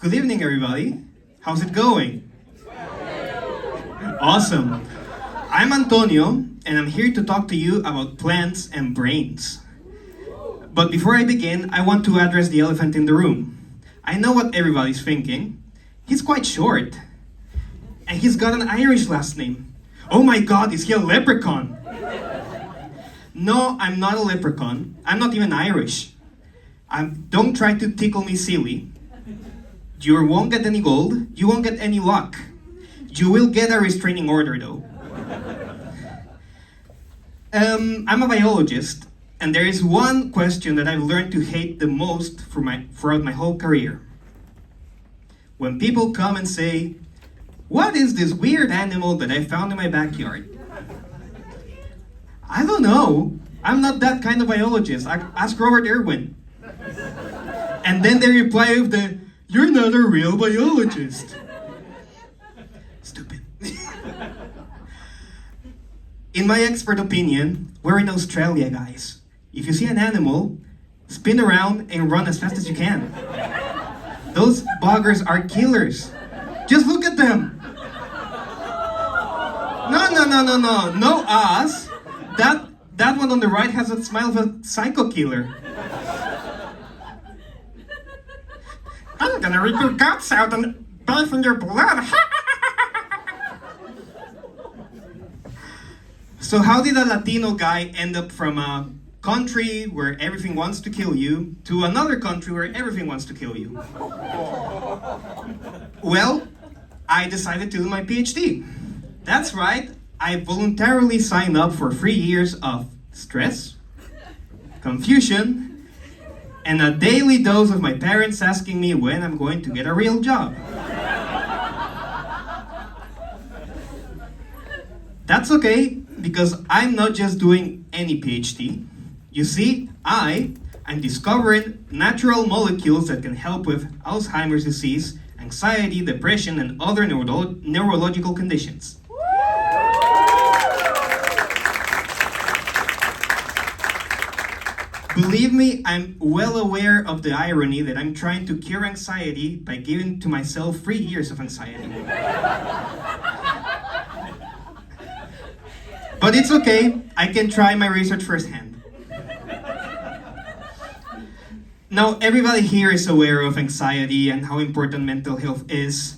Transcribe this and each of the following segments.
Good evening, everybody. How's it going? Awesome. I'm Antonio, and I'm here to talk to you about plants and brains. But before I begin, I want to address the elephant in the room. I know what everybody's thinking. He's quite short. And he's got an Irish last name. Oh my god, is he a leprechaun? No, I'm not a leprechaun. I'm not even Irish. Don't try to tickle me silly. You won't get any gold. You won't get any luck. You will get a restraining order, though. I'm a biologist, and there is one question that I've learned to hate the most throughout my whole career. When people come and say, "What is this weird animal that I found in my backyard?" I don't know. I'm not that kind of biologist. Ask Robert Irwin. And then they reply with the, "You're not a real biologist." Stupid. In my expert opinion, we're in Australia, guys. If you see an animal, spin around and run as fast as you can. Those buggers are killers. Just look at them. No us. That one on the right has a smile of a psycho killer. I'm gonna rip your guts out and bathe in your blood. So how did a Latino guy end up from a country where everything wants to kill you to another country where everything wants to kill you? Well, I decided to do my PhD. That's right, I voluntarily signed up for 3 years of stress, confusion, and a daily dose of my parents asking me when I'm going to get a real job. That's okay, because I'm not just doing any PhD. You see, I'm discovering natural molecules that can help with Alzheimer's disease, anxiety, depression, and other neurological conditions. Believe me, I'm well aware of the irony that I'm trying to cure anxiety by giving to myself 3 years of anxiety. But it's okay, I can try my research firsthand. Now, everybody here is aware of anxiety and how important mental health is.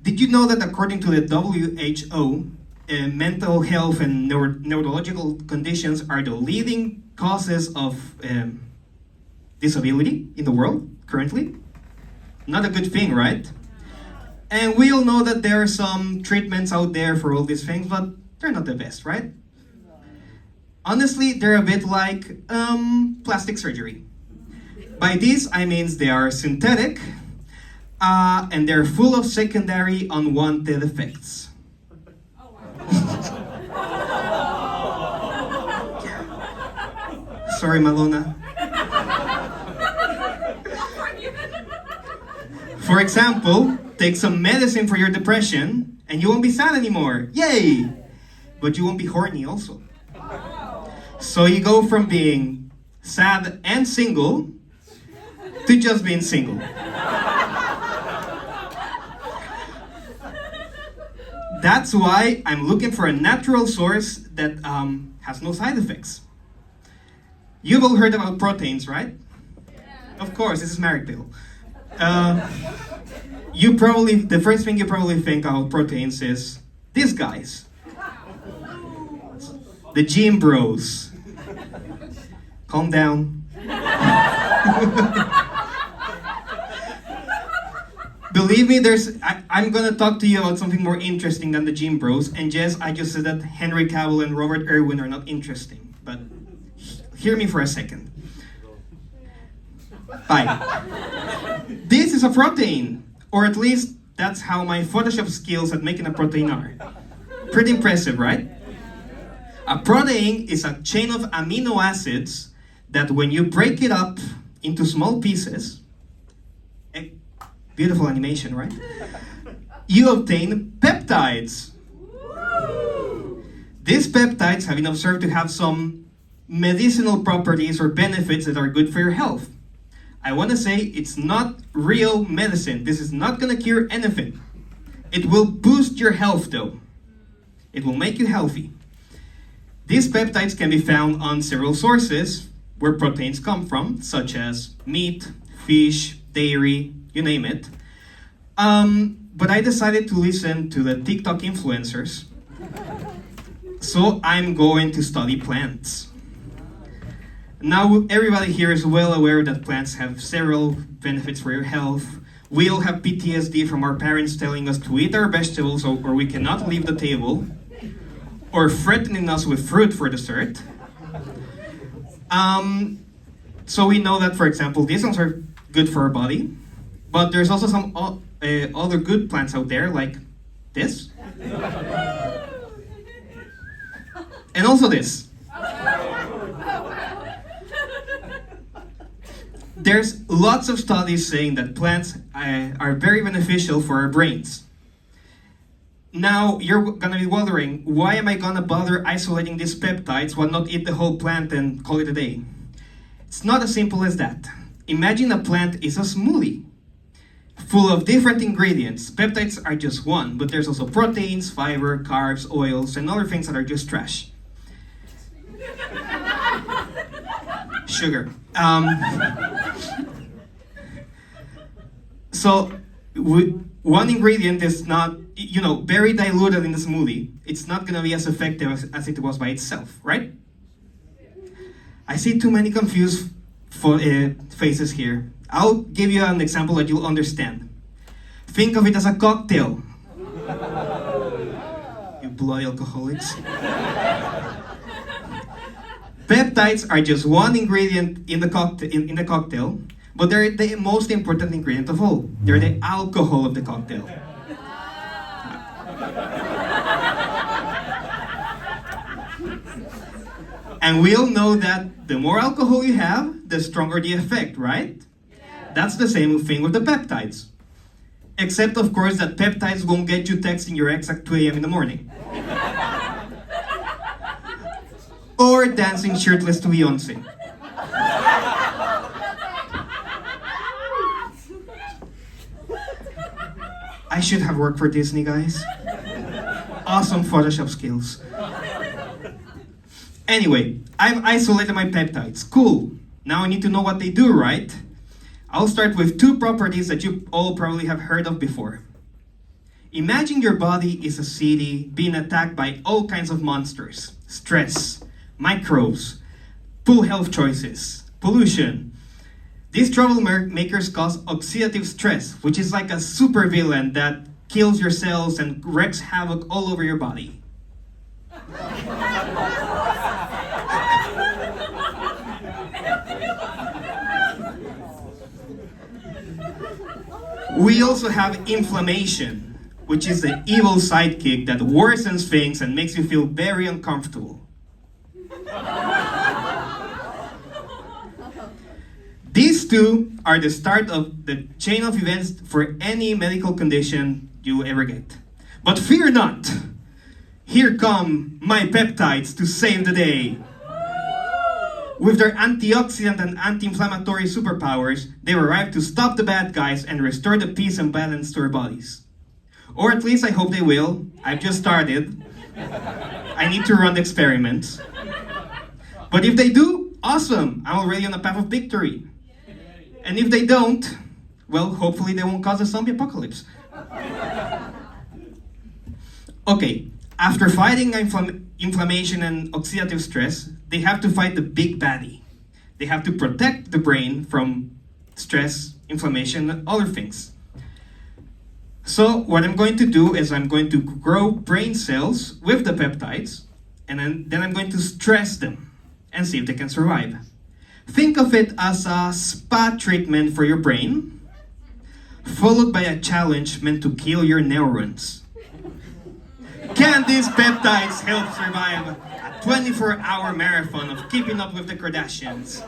Did you know that according to the WHO, mental health and neurological conditions are the leading causes of disability in the world currently? Not a good thing, right? And we all know that there are some treatments out there for all these things, but they're not the best, right? Honestly, they're a bit like plastic surgery. By this, I mean they are synthetic, and they're full of secondary unwanted effects. Sorry, Malona. For example, take some medicine for your depression, and you won't be sad anymore. Yay! But you won't be horny also. So you go from being sad and single to just being single. That's why I'm looking for a natural source that has no side effects. You've all heard about proteins, right? Yeah. Of course, this is Marek Bill. The first thing you probably think about proteins is these guys. The gym bros. Calm down. Believe me, I'm gonna talk to you about something more interesting than the gym bros. And yes, I just said that Henry Cavill and Robert Irwin are not interesting, but hear me for a second. Bye. This is a protein, or at least that's how my Photoshop skills at making a protein are. Pretty impressive, right? A protein is a chain of amino acids that when you break it up into small pieces, beautiful animation, right? You obtain peptides. These peptides have been observed to have some medicinal properties or benefits that are good for your health. I want to say it's not real medicine. This is not going to cure anything. It will boost your health though. It will make you healthy. These peptides can be found on several sources where proteins come from, such as meat, fish, dairy, you name it. But I decided to listen to the TikTok influencers. So I'm going to study plants. Now everybody here is well aware that plants have several benefits for your health. We all have PTSD from our parents telling us to eat our vegetables or we cannot leave the table, or threatening us with fruit for dessert. So we know that, for example, these ones are good for our body, but there's also some other good plants out there, like this. And also this. There's lots of studies saying that plants are very beneficial for our brains. Now, you're gonna be wondering, why am I gonna bother isolating these peptides? Why not eat the whole plant and call it a day? It's not as simple as that. Imagine a plant is a smoothie, full of different ingredients. Peptides are just one, but there's also proteins, fiber, carbs, oils, and other things that are just trash. Sugar. So, one ingredient is not, very diluted in the smoothie. It's not going to be as effective as it was by itself, right? I see too many confused faces here. I'll give you an example that you'll understand. Think of it as a cocktail. You bloody alcoholics. Peptides are just one ingredient in the cocktail, but they're the most important ingredient of all. They're the alcohol of the cocktail. And we all know that the more alcohol you have, the stronger the effect, right? That's the same thing with the peptides. Except, of course, that peptides won't get you texting your ex at 2 a.m. in the morning. Or dancing shirtless to Beyonce. I should have worked for Disney, guys. Awesome Photoshop skills. Anyway, I've isolated my peptides. Cool. Now I need to know what they do, right? I'll start with two properties that you all probably have heard of before. Imagine your body is a city being attacked by all kinds of monsters. Stress, microbes, poor health choices, pollution. These troublemakers cause oxidative stress, which is like a supervillain that kills your cells and wreaks havoc all over your body. We also have inflammation, which is the evil sidekick that worsens things and makes you feel very uncomfortable. These two are the start of the chain of events for any medical condition you ever get. But fear not! Here come my peptides to save the day. With their antioxidant and anti-inflammatory superpowers, they arrive to stop the bad guys and restore the peace and balance to our bodies. Or at least I hope they will. I've just started. I need to run the experiments. But if they do, awesome! I'm already on a path of victory. And if they don't, well, hopefully they won't cause a zombie apocalypse. Okay, after fighting inflammation and oxidative stress, they have to fight the big baddie. They have to protect the brain from stress, inflammation, and other things. So what I'm going to do is I'm going to grow brain cells with the peptides, and then I'm going to stress them and see if they can survive. Think of it as a spa treatment for your brain, followed by a challenge meant to kill your neurons. Can these peptides help survive a 24-hour marathon of keeping up with the Kardashians?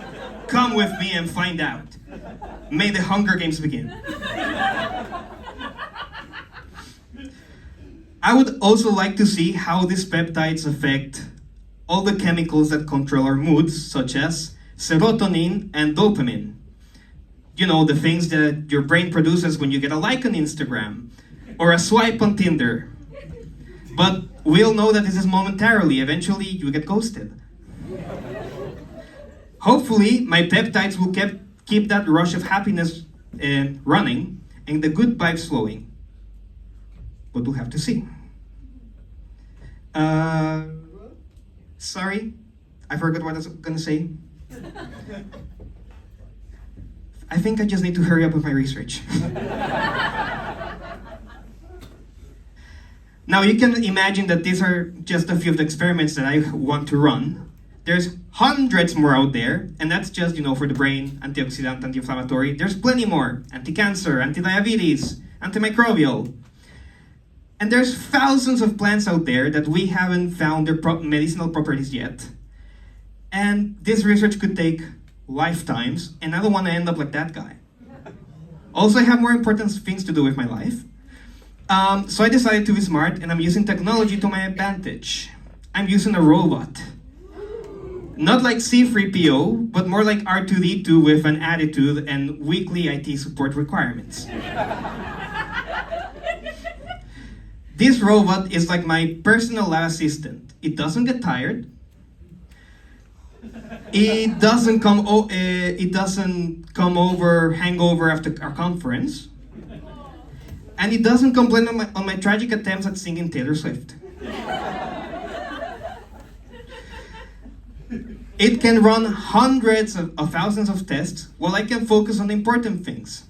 Come with me and find out. May the Hunger Games begin. I would also like to see how these peptides affect all the chemicals that control our moods, such as serotonin and dopamine. You know, the things that your brain produces when you get a like on Instagram or a swipe on Tinder. But we'll know that this is momentarily. Eventually, you get ghosted. Hopefully, my peptides will keep that rush of happiness running and the good vibes flowing. But we'll have to see. Sorry, I forgot what I was gonna say. I think I just need to hurry up with my research. Now you can imagine that these are just a few of the experiments that I want to run. There's hundreds more out there, and that's just, for the brain, antioxidant, anti-inflammatory. There's plenty more, anti-cancer, anti-diabetes, antimicrobial. And there's thousands of plants out there that we haven't found their medicinal properties yet. And this research could take lifetimes, and I don't want to end up like that guy. Also, I have more important things to do with my life. So I decided to be smart, and I'm using technology to my advantage. I'm using a robot. Not like C-3PO, but more like R2-D2 with an attitude and weekly IT support requirements. This robot is like my personal lab assistant. It doesn't get tired. It doesn't come over hangover after our conference. And it doesn't complain on my tragic attempts at singing Taylor Swift. It can run hundreds of thousands of tests while I can focus on important things.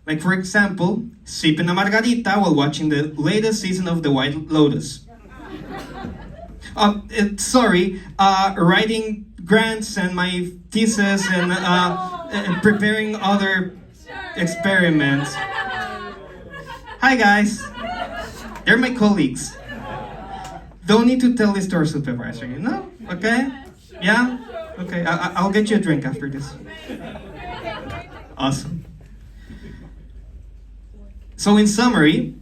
Like, for example, sipping a margarita while watching the latest season of The White Lotus. Writing grants and my thesis and preparing other experiments. Hi guys, they're my colleagues. Don't need to tell this to our supervisor, Okay? Yeah? Okay, I'll get you a drink after this. Awesome. So in summary,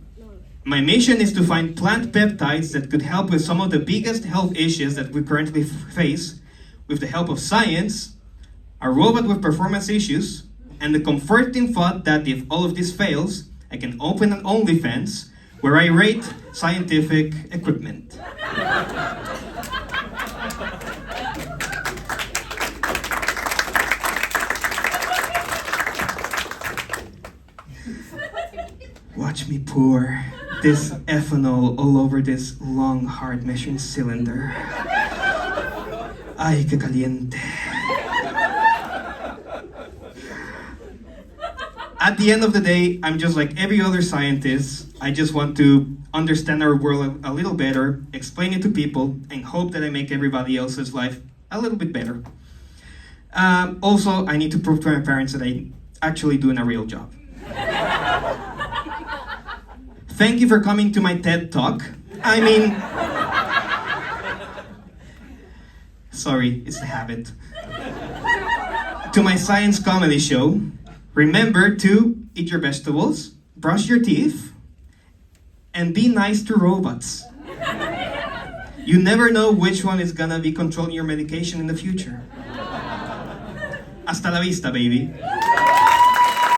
my mission is to find plant peptides that could help with some of the biggest health issues that we currently face with the help of science, a robot with performance issues, and the comforting thought that if all of this fails, I can open an OnlyFans where I rate scientific equipment. Watch me pour this ethanol all over this long, hard measuring cylinder. Ay, que caliente. At the end of the day, I'm just like every other scientist. I just want to understand our world a little better, explain it to people, and hope that I make everybody else's life a little bit better. Also, I need to prove to my parents that I'm actually doing a real job. Thank you for coming to my TED Talk. Sorry, it's a habit. To my science comedy show. Remember to eat your vegetables, brush your teeth, and be nice to robots. You never know which one is gonna be controlling your medication in the future. Hasta la vista, baby.